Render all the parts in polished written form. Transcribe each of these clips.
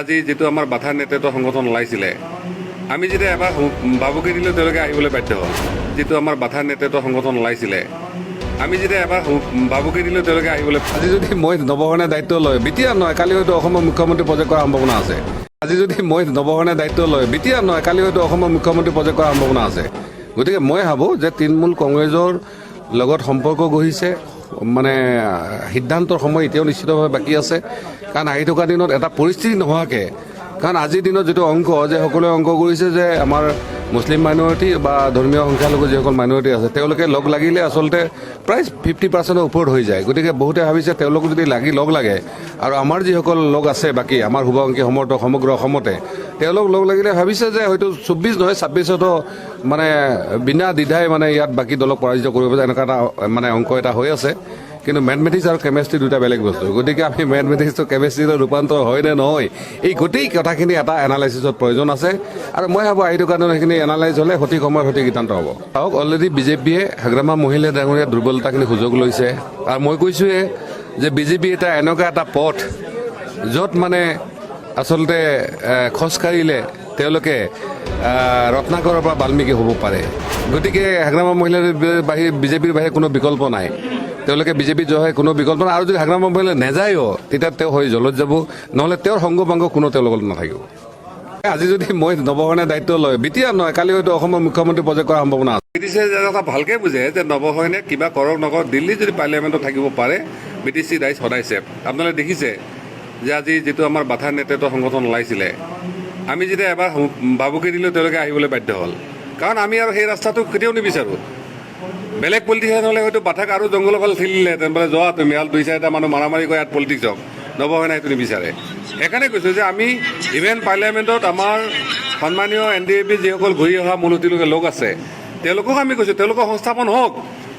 আজি যেটো আমাৰ বাধাৰ নেতৃত্ব সংগঠন ওলাইছিলে আমি যেতিয়া এবাৰ বাবুকে দিলে তেওঁলোকে আহিবলৈ বাধ্য হ'ল যেটো আমাৰ বাধাৰ নেতৃত্ব সংগঠন ওলাইছিলে আমি যেতিয়া এবাৰ বাবুকে দিলে তেওঁলোকে আহিবলৈ আজি যদি মই নৱসেনাৰ দায়িত্ব লয় বিতিয়া নহয় কালি হয়তো অসমৰ মুখ্যমন্ত্ৰী পদে কৰাৰ সম্ভাৱনা আছে আজি যদি মই নৱসেনাৰ দায়িত্ব লয় বিতিয়া নহয় কালি হয়তো অসমৰ মুখ্যমন্ত্ৰী পদে কৰাৰ সম্ভাৱনা আছে গতিকে মই ভাবোঁ যে তৃণমূল কংগ্ৰেছৰ লগত সম্পৰ্ক গঢ়িছে মানে সিদ্ধান্তৰ সময় এতিয়াও নিশ্চিতভাৱে বাকী আছে কাৰণ আহি থকা দিনত এটা পৰিস্থিতি নোহোৱাকৈ কাৰণ আজিৰ দিনত যেটো অংক যে সকলোৱে অংক কৰিছে যে আমাৰ মুছলিম মাইনৰিটি বা ধৰ্মীয় সংখ্যালঘু যিসকল মাইনৰিটি আছে তেওঁলোকে লগ লাগিলে আচলতে প্ৰায় 50% ওপৰত হৈ যায় গতিকে বহুতে ভাবিছে তেওঁলোক যদি লগ লাগে আৰু আমাৰ যিসকল লগ আছে বাকী আমাৰ শুভাকাংক্ষী সমৰ্থক সমগ্ৰ অসমতে তেওঁলোক লগ লাগিলে ভাবিছে যে হয়তো 24 নহয় 26তো মানে বিনা দ্বিধাই মানে ইয়াত বাকী দলক পৰাজিত কৰিব পাৰে এনেকুৱা এটা মানে অংক এটা হৈ আছে কিন্তু মেথমেটিক্স আৰু কেমেষ্ট্ৰি দুটা বেলেগ বস্তু গতিকে আমি মেথমেটিক্স আৰু কেমেষ্ট্ৰিৰ ৰূপান্তৰ হয় নে নহয় এই গোটেই কথাখিনি এটা এনালাইচিছৰ প্ৰয়োজন আছে আৰু মই ভাবোঁ আহি থকা সেইখিনি এনালাইজ হ'লে সঠিক সময়ত সঠিক সিদ্ধান্ত হ'ব চাওক অলৰেডি বিজেপিয়ে হাগ্ৰামা মহিলা ডাঙৰীয়া দুৰ্বলতাখিনি সুযোগ লৈছে আৰু মই কৈছোঁৱে যে বিজেপি এটা এনেকুৱা এটা পথ য'ত মানে আচলতে খোজকাঢ়িলে তেওঁলোকে ৰত্নাকৰৰ পৰা বাল্মীকি হ'ব পাৰে গতিকে হাগ্ৰামা মহিলাৰ বাহিৰে বিজেপিৰ বাহিৰে কোনো বিকল্প নাই তেওঁলোকে বিজেপি জয় কোনো বিকল্প নাই আৰু যদি হাগ্ৰামা মহিলা নাযায়ও তেতিয়া তেওঁ হৈ জলত যাব নহ'লে তেওঁৰ সংগ পাংগ কোনো তেওঁৰ লগত নাথাকিব আজি যদি মই নৱসেনাৰ দায়িত্ব লয় বিতিয়া নহয় কালি হয়তো অসমৰ মুখ্যমন্ত্ৰী পদে কৰাৰ সম্ভাৱনা আছে ব্ৰিটিছে এটা ভালকৈ বুজে যে নৱসেনাই কিবা কৰক নকৰক দিল্লী যদি পাৰ্লিয়ামেণ্টত থাকিব পাৰে ব্ৰিটিছ ৰাইজ সদায় ছেফ আপোনালোকে দেখিছে যে আজি যেটো আমাৰ বাধাৰ নেতৃত্ব সংগঠন ওলাইছিলে আমি যেতিয়া এবাৰ বাবুকে দিলে তেওঁলোকে আহিবলৈ বাধ্য হ'ল কাৰণ আমি আৰু সেই ৰাস্তাটো কেতিয়াও নিবিচাৰোঁ বেলেগ পলিটিচিয়ান হ'লে হয়তো বাধাক আৰু জংঘলৰ ফালে ঠেলিলেহেঁতেন বোলে যোৱা তুমি ইয়াত 2-4টা মানুহ মাৰামাৰি কৰি ইয়াত পলিটিক্স হওক নৱসেনাই সেইটো নিবিচাৰে সেইকাৰণে কৈছোঁ যে আমি ইভেন পাৰ্লিয়ামেণ্টত আমাৰ সন্মানীয় NDAP যিসকল ঘূৰি অহা মূলসুঁতিৰ লোক আছে তেওঁলোকক আমি কৈছোঁ তেওঁলোকৰ সংস্থাপন হওক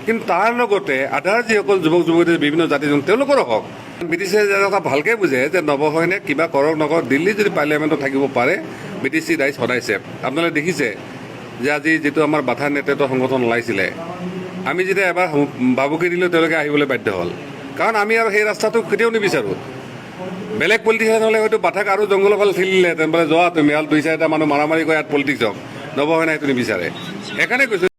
কিন্তু তাৰ লগতে আধাৰ যিসকল যুৱক যুৱতী বিভিন্ন জাতি তেওঁলোকৰো হওক ব্ৰিটিছে এটা ভালকৈ বুজে যে নৱসেনাই কিবা কৰক নকৰক দিল্লী যদি পাৰ্লিয়ামেণ্টত থাকিব পাৰে ব্ৰিটিছ ৰাইজ সদায় ছেফ আপোনালোকে দেখিছে যে আজি যেটো আমাৰ বাধাৰ নেতৃত্ব সংগঠন ওলাইছিলে আমি যেতিয়া এবাৰ বাবুকে দিলে তেওঁলোকে আহিবলৈ বাধ্য হ'ল কাৰণ আমি আৰু সেই ৰাস্তাটো কেতিয়াও নিবিচাৰোঁ বেলেগ পলিটিচিয়ান হ'লে হয়তো বাধাক আৰু জংঘলৰ ফালে ঠেলিলেহেঁতেন বোলে যোৱা তুমি ইয়াত 2-4টা মানুহ মাৰামাৰি কৰি ইয়াত পলিটিক্স হওক নৱসেনাই সেইটো নিবিচাৰে সেইকাৰণে কৈছোঁ